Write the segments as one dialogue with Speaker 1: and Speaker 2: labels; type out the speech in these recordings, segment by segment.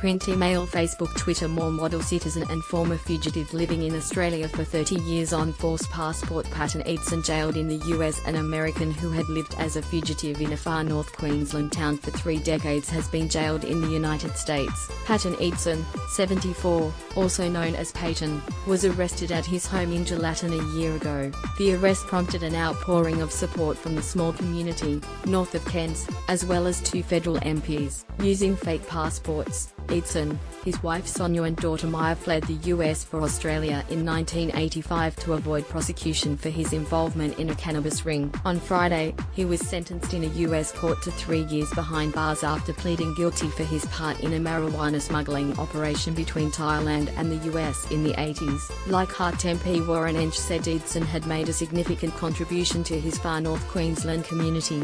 Speaker 1: Print, email, Facebook, Twitter. More model, citizen and former fugitive living in Australia for 30 years on false passport. Patton Eidson jailed in the US. An American who had lived as a fugitive in a far north Queensland town for 3 decades has been jailed in the United States. Patton Eidson, 74, also known as Patton, was arrested at his home in Gallatin a year ago. The arrest prompted an outpouring of support from the small community north of Cairns, as well as 2 federal MPs. Using fake passports, Eidson, his wife Sonia and daughter Maya fled the US for Australia in 1985 to avoid prosecution for his involvement in a cannabis ring. On Friday, he was sentenced in a US court to 3 years behind bars after pleading guilty for his part in a marijuana smuggling operation between Thailand and the US in the 80s. Like Hart MP Warren Ench said, Eidson had made a significant contribution to his far north Queensland community.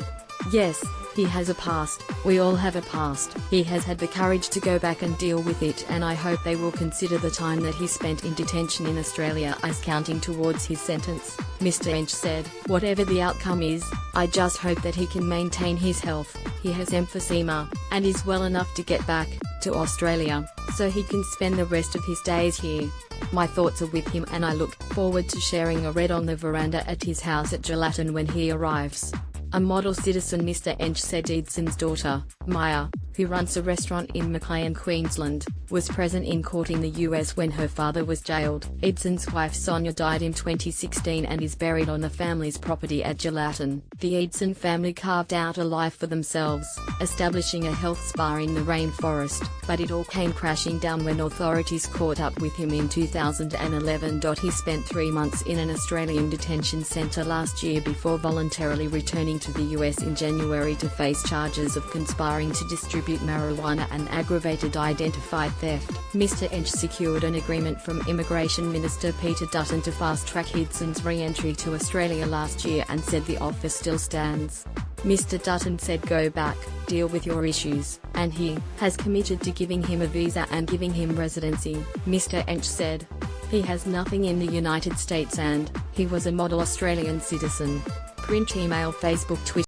Speaker 1: Yes, he has a past, we all have a past. He has had the courage to go back and deal with it, and I hope they will consider the time that he spent in detention in Australia as counting towards his sentence, Mr. Ench said. Whatever the outcome is, I just hope that he can maintain his health. He has emphysema, and is well enough to get back to Australia, so he can spend the rest of his days here. My thoughts are with him, and I look forward to sharing a read on the veranda at his house at Gallatin when he arrives. A model citizen, Mr. Ench said. Eidson's daughter, Maya, who runs a restaurant in Maclean, Queensland, was present in court in the US when her father was jailed. Eidson's wife Sonia died in 2016 and is buried on the family's property at Gallatin. The Eidson family carved out a life for themselves, establishing a health spa in the rainforest, but it all came crashing down when authorities caught up with him in 2011. He spent 3 months in an Australian detention centre last year before voluntarily returning to the US in January to face charges of conspiring to distribute marijuana and aggravated identified theft. Mr. Ench secured an agreement from Immigration Minister Peter Dutton to fast-track Eidson's re-entry to Australia last year and said the offer still stands. Mr. Dutton said, "Go back, deal with your issues," and he has committed to giving him a visa and giving him residency. Mr. Ench said he has nothing in the United States and he was a model Australian citizen. Print, email, Facebook, Twitter.